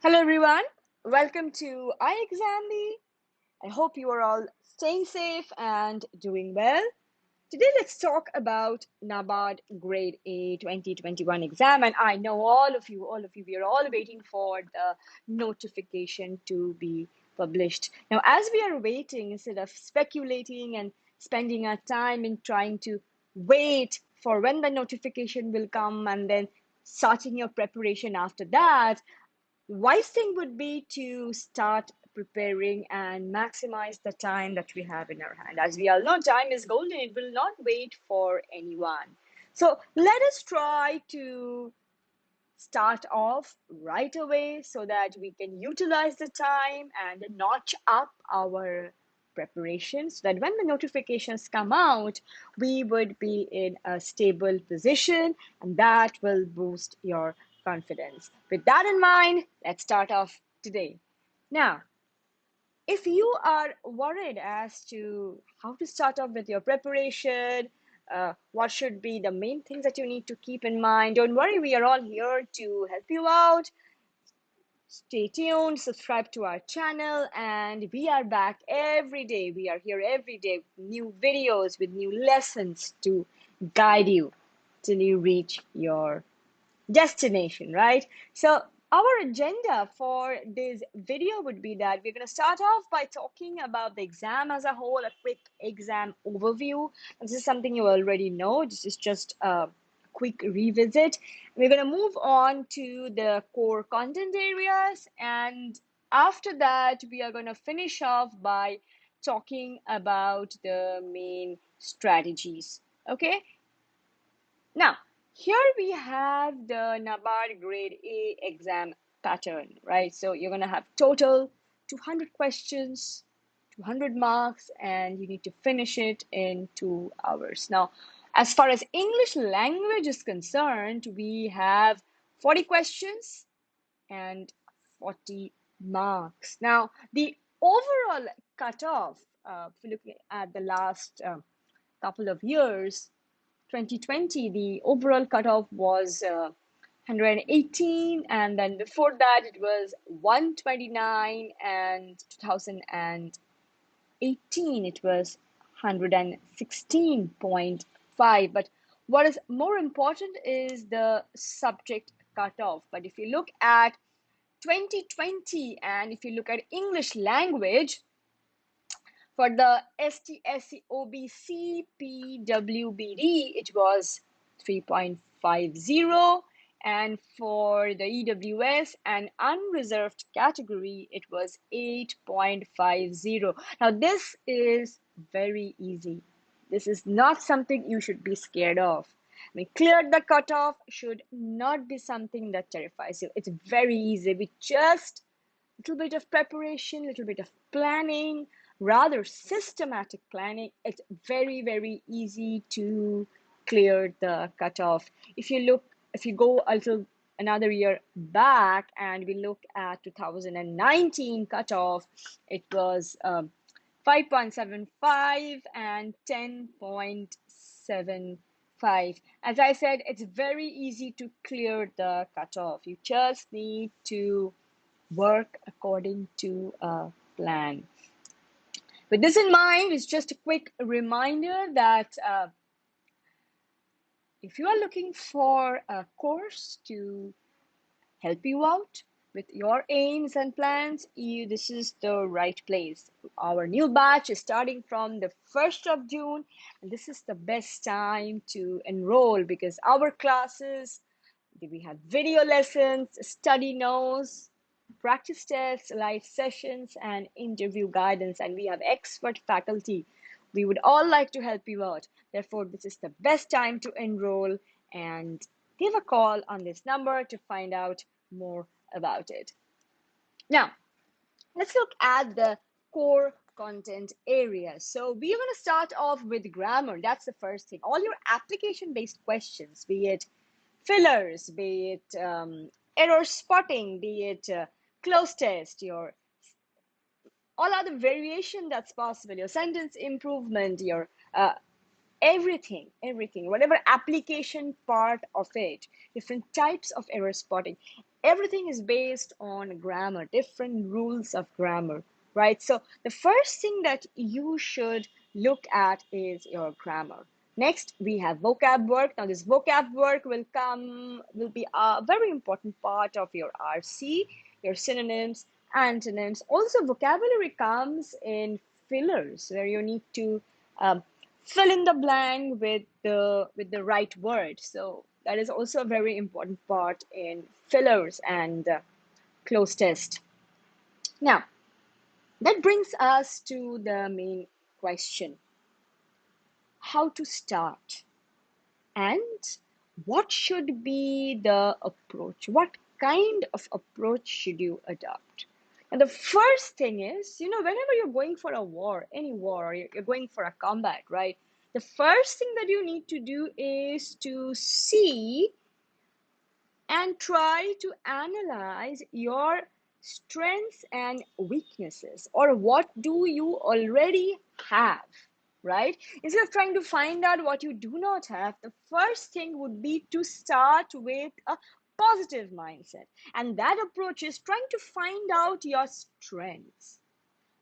Hello everyone, welcome to ixamBee. I hope you are all staying safe and doing well. Today let's talk about NABARD Grade A 2021 exam, and I know all of you, we are all waiting for the notification to be published. Now, as we are waiting, instead of speculating and spending our time in trying to wait for when the notification will come and then starting your preparation after that, wise thing would be to start preparing and maximize the time that we have in our hand. As we all know, time is golden, it will not wait for anyone. So let us try to start off right away so that we can utilize the time and notch up our preparations so that when the notifications come out, we would be in a stable position and that will boost your confidence. With that in mind, let's start off today. Now, if you are worried as to how to start off with your preparation, what should be the main things that you need to keep in mind, don't worry, we are all here to help you out. Stay tuned, subscribe to our channel, and we are back every day. We are here every day with new videos, with new lessons to guide you till you reach your destination, right? So our agenda for this video would be that we're going to start off by talking about the exam as a whole, a quick exam overview. This is something you already know. This is just a quick revisit. We're going to move on to the core content areas, and after that we are going to finish off by talking about the main strategies. Okay, now, here we have the NABARD Grade A exam pattern, right? So you're going to have total 200 questions, 200 marks, and you need to finish it in 2 hours. Now, as far as English language is concerned, we have 40 questions and 40 marks. Now, the overall cutoff, if you look at the last couple of years, 2020, the overall cutoff was 118, and then before that it was 129, and 2018 it was 116.5. But what is more important is the subject cutoff. But if you look at 2020 and if you look at English language, for the ST, SC, OBC, PWBD, it was 3.50. And for the EWS and unreserved category, it was 8.50. Now, this is very easy. This is not something you should be scared of. I mean, clear the cutoff should not be something that terrifies you. It's very easy. We just little bit of preparation, little bit of planning, rather systematic planning, it's very, very easy to clear the cutoff. If you go a little another year back and we look at 2019 cutoff, it was 5.75 and 10.75. As I said, it's very easy to clear the cutoff. You just need to work according to a plan. With this in mind, it's just a quick reminder that if you are looking for a course to help you out with your aims and plans, this is the right place. Our new batch is starting from the 1st of June, and this is the best time to enroll because our classes, we have video lessons, study notes, practice tests, live sessions, and interview guidance, and we have expert faculty. We would all like to help you out. Therefore, this is the best time to enroll and give a call on this number to find out more about it. Now, let's look at the core content areas. So we are going to start off with grammar. That's the first thing. All your application-based questions, be it fillers, be it error spotting, be it close test, your all other variation that's possible, your sentence improvement, your everything, whatever application part of it, different types of error spotting. Everything is based on grammar, different rules of grammar, right? So the first thing that you should look at is your grammar. Next, we have vocab work. Now, this vocab work will be a very important part of your RC, your synonyms, antonyms. Also, vocabulary comes in fillers where you need to um, fill in the blank with the right word. So that is also a very important part in fillers and close test. Now, that brings us to the main question: how to start and what should be the approach? What kind of approach should you adopt? And the first thing is, whenever you're going for a war, any war, or you're going for a combat, right? The first thing that you need to do is to see and try to analyze your strengths and weaknesses, or what do you already have, right? Instead of trying to find out what you do not have, the first thing would be to start with a positive mindset, and that approach is trying to find out your strengths.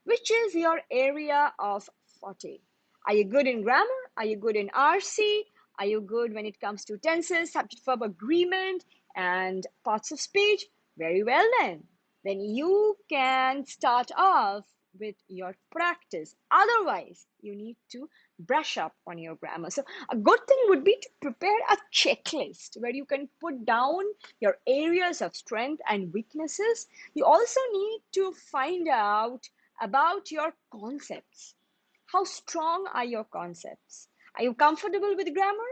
Which is your area of forte? Are you good in grammar? Are you good in RC? Are you good when it comes to tenses, subject verb agreement, and parts of speech? Very well then. Then you can start off with your practice. Otherwise, you need to brush up on your grammar. So a good thing would be to prepare a checklist where you can put down your areas of strength and weaknesses. You also need to find out about your concepts. How strong are your concepts? Are you comfortable with grammar?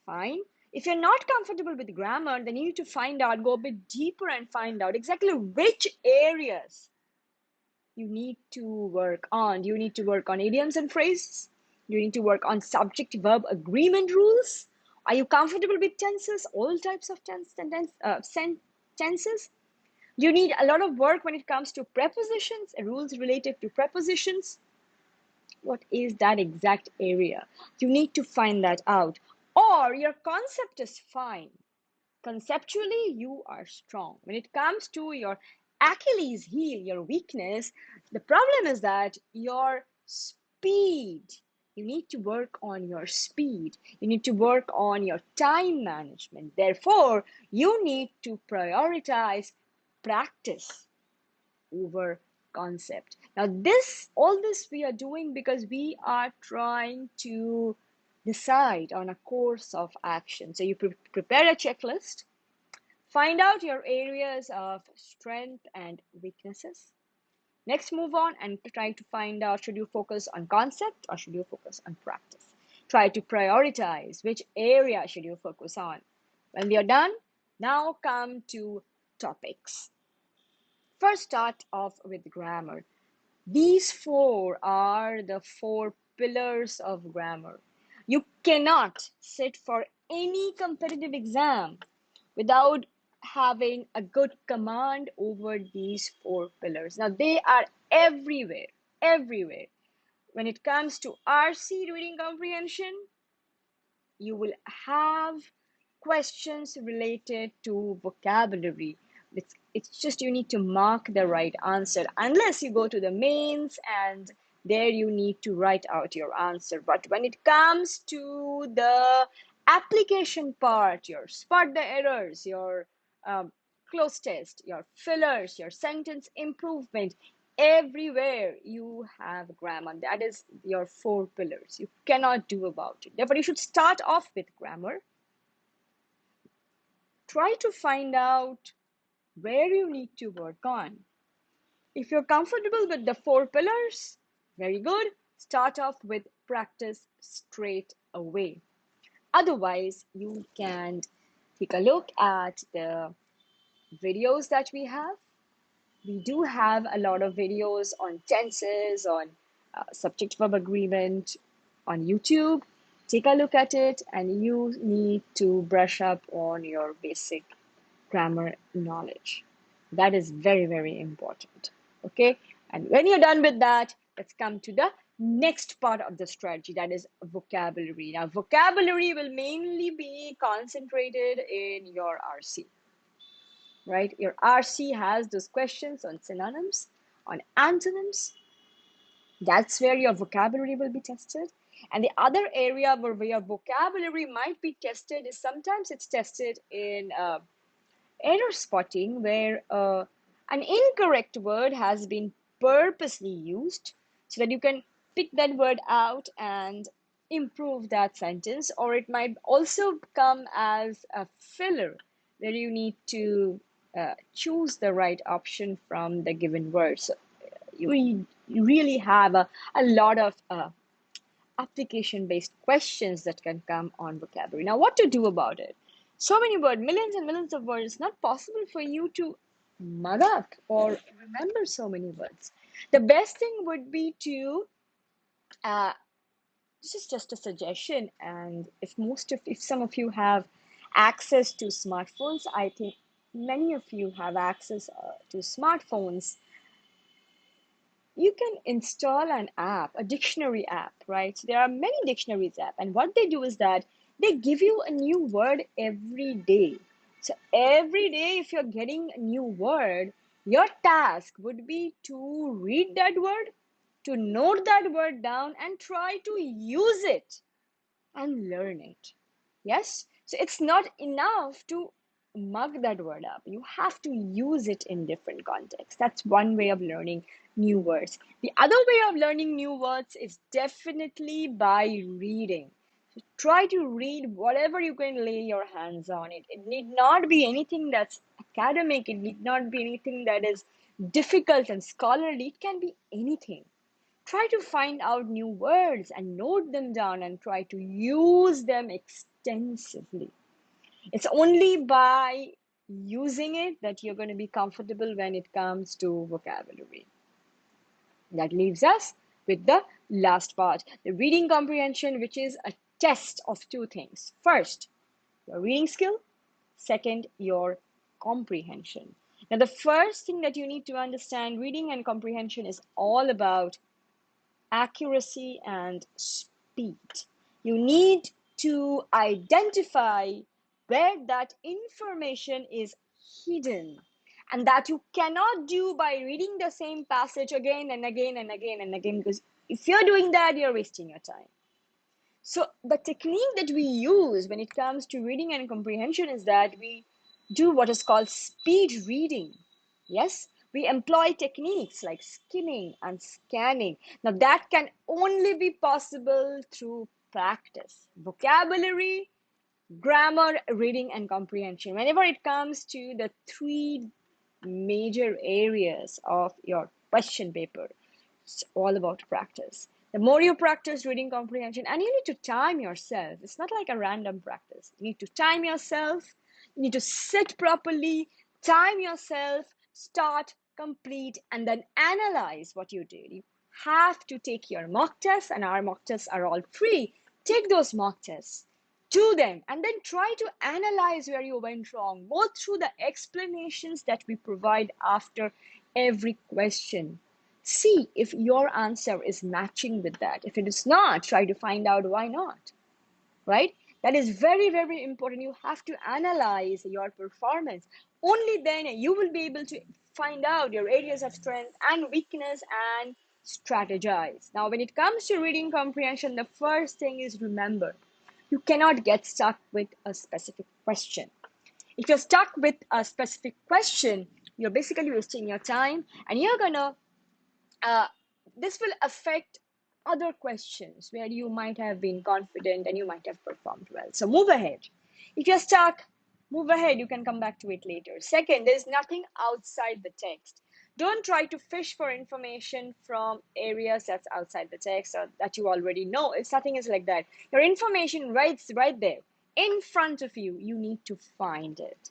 Fine. If you're not comfortable with grammar, then you need to find out, go a bit deeper and find out exactly which areas you need to work on. Do you need to work on idioms and phrases? Do you need to work on subject verb agreement rules? Are you comfortable with tenses, all types of tenses? You need a lot of work when it comes to prepositions, rules related to prepositions. What is that exact area? You need to find that out. Or your concept is fine. Conceptually, you are strong. When it comes to your Achilles heel, your weakness, the problem is that your speed. You need to work on your speed. You need to work on your time management. Therefore, you need to prioritize practice over concept. Now, all this we are doing because we are trying to decide on a course of action. So you prepare a checklist, find out your areas of strength and weaknesses. Next, move on and try to find out, should you focus on concept or should you focus on practice? Try to prioritize which area should you focus on. When we are done, now come to topics. First, start off with grammar. These four are the four pillars of grammar. You cannot sit for any competitive exam without having a good command over these four pillars. Now, they are everywhere, everywhere. When it comes to RC, reading comprehension, you will have questions related to vocabulary. It's just you need to mark the right answer, unless you go to the mains and there you need to write out your answer. But when it comes to the application part, your spot the errors, your close test, your fillers, your sentence improvement, everywhere you have grammar. That is your four pillars. You cannot do about it. Therefore, you should start off with grammar. Try to find out where you need to work on. If you're comfortable with the four pillars, very good. Start off with practice straight away. Otherwise, you can take a look at the videos that we have. We do have a lot of videos on tenses, on subject verb agreement on YouTube. Take a look at it, and you need to brush up on your basic grammar knowledge. That is very, very important. Okay, and when you're done with that, let's come to the next part of the strategy, that is vocabulary. Now, vocabulary will mainly be concentrated in your RC. right? Your RC has those questions on synonyms, on antonyms. That's where your vocabulary will be tested. And the other area where your vocabulary might be tested is sometimes it's tested in error spotting, where an incorrect word has been purposely used so that you can pick that word out and improve that sentence. Or it might also come as a filler where you need to choose the right option from the given word. So you really have a lot of application based questions that can come on vocabulary. Now, what to do about it? So many words, millions and millions of words, it's not possible for you to mug up or remember so many words. The best thing would be to, uh, this is just a suggestion, and if some of you have access to smartphones, I think many of you have access to smartphones. You can install an app, a dictionary app, right? So there are many dictionaries app, and what they do is that they give you a new word every day. So every day, if you're getting a new word, your task would be to read that word, to note that word down, and try to use it and learn it. Yes? So it's not enough to mug that word up. You have to use it in different contexts. That's one way of learning new words. The other way of learning new words is definitely by reading. So try to read whatever you can lay your hands on. It need not be anything that's academic, it need not be anything that is difficult and scholarly. It can be anything. Try to find out new words and note them down and try to use them extensively. It's only by using it that you're going to be comfortable when it comes to vocabulary. That leaves us with the last part, the reading comprehension, which is a test of two things. First, your reading skill. Second, your comprehension. Now, the first thing that you need to understand, reading and comprehension is all about accuracy and speed. You need to identify where that information is hidden, and that you cannot do by reading the same passage again and again and again and again, because if you're doing that, you're wasting your time. So the technique that we use when it comes to reading and comprehension is that we do what is called speed reading. Yes, we employ techniques like skimming and scanning. Now that can only be possible through practice. Vocabulary, grammar, reading, and comprehension. Whenever it comes to the three major areas of your question paper, it's all about practice. The more you practice reading comprehension, and you need to time yourself, it's not like a random practice. You need to time yourself, you need to sit properly, time yourself, start, complete, and then analyze what you did. You have to take your mock tests, and our mock tests are all free. Take those mock tests, do them, and then try to analyze where you went wrong. Go through the explanations that we provide after every question. See if your answer is matching with that. If it is not, try to find out why not, right? That is very, very important. You have to analyze your performance. Only then you will be able to find out your areas of strength and weakness and strategize. Now, when it comes to reading comprehension, the first thing is remember, you cannot get stuck with a specific question. If you're stuck with a specific question, you're basically wasting your time, and you're gonna uh, this will affect other questions where you might have been confident and you might have performed well. So move ahead. If you're stuck, move ahead. You can come back to it later. Second, there's nothing outside the text. Don't try to fish for information from areas that's outside the text or that you already know. It's nothing is like that. Your information right there in front of you. You need to find it.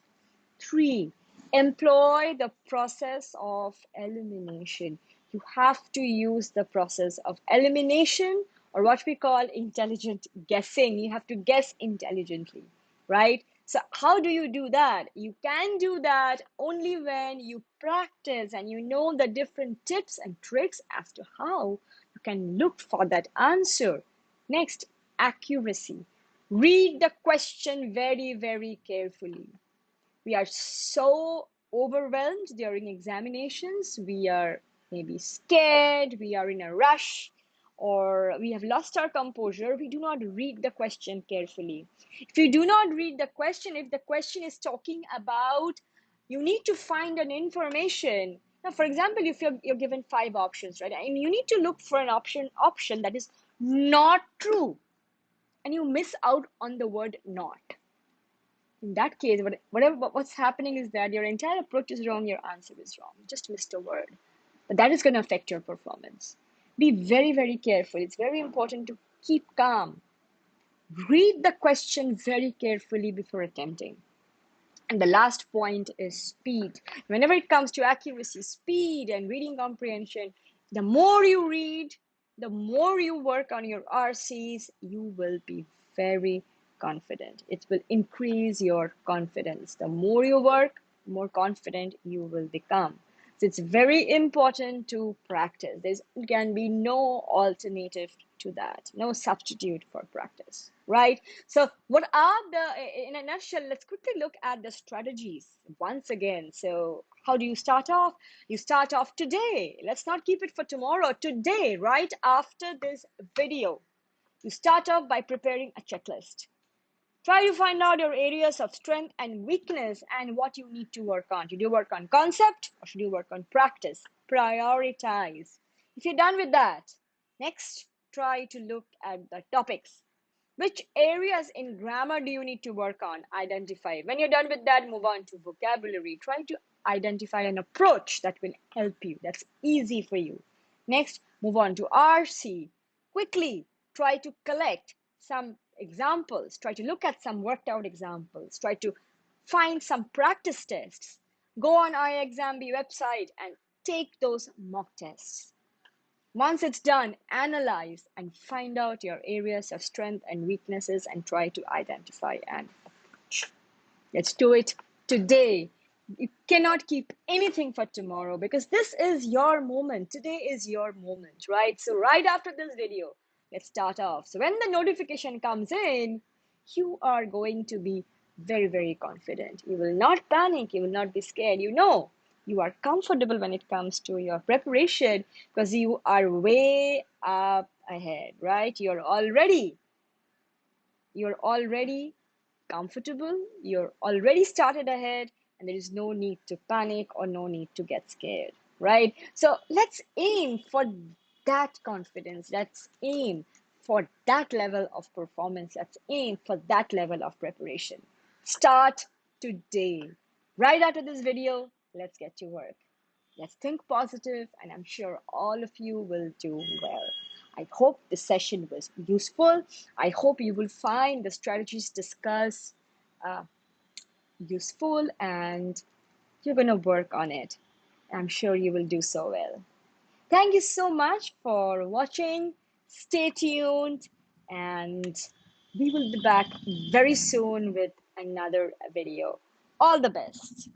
3, employ the process of elimination. You have to use the process of elimination, or what we call intelligent guessing. You have to guess intelligently, right? So how do you do that? You can do that only when you practice and you know the different tips and tricks as to how you can look for that answer. Next, accuracy. Read the question very, very carefully. We are so overwhelmed during examinations, we are maybe scared, we are in a rush, or we have lost our composure, we do not read the question carefully. If you do not read the question, if the question is talking about you need to find an information. Now, for example, if you're given 5 options, right, and you need to look for an option that is not true, and you miss out on the word not. In that case, what's happening is that your entire approach is wrong, your answer is wrong. You just missed a word. But that is going to affect your performance. Be very, very careful. It's very important to keep calm. Read the question very carefully before attempting. And the last point is speed. Whenever it comes to accuracy, speed, and reading comprehension, the more you read, the more you work on your RCs, you will be very confident. It will increase your confidence. The more you work, the more confident you will become. So it's very important to practice. There can be no alternative to that, no substitute for practice, right? So what are in a nutshell, let's quickly look at the strategies once again. So how do you start off? You start off today. Let's not keep it for tomorrow. Today, right after this video, you start off by preparing a checklist. Try to find out your areas of strength and weakness and what you need to work on. Should you work on concept or should you work on practice? Prioritize. If you're done with that, next, try to look at the topics. Which areas in grammar do you need to work on? Identify. When you're done with that, move on to vocabulary. Try to identify an approach that will help you, that's easy for you. Next, move on to RC. Quickly try to collect some examples. Try to look at some worked out examples. Try to find some practice tests. Go on ixamBee website and take those mock tests. Once it's done, analyze and find out your areas of strength and weaknesses and try to identify an approach. Let's do it today. You cannot keep anything for tomorrow because this is your moment. Today is your moment, right? So right after this video, let's start off. So when the notification comes in, you are going to be very, very confident. You will not panic. You will not be scared. You are comfortable when it comes to your preparation because you are way up ahead, right? You're already comfortable, you're already started ahead, and there is no need to panic or no need to get scared, right? So let's aim for that confidence. Let's aim for that level of performance. Let's aim for that level of preparation. Start today. Right after this video, let's get to work. Let's think positive, and I'm sure all of you will do well. I hope the session was useful. I hope you will find the strategies discussed useful and you're going to work on it. I'm sure you will do so well. Thank you so much for watching. Stay tuned, and we will be back very soon with another video. All the best.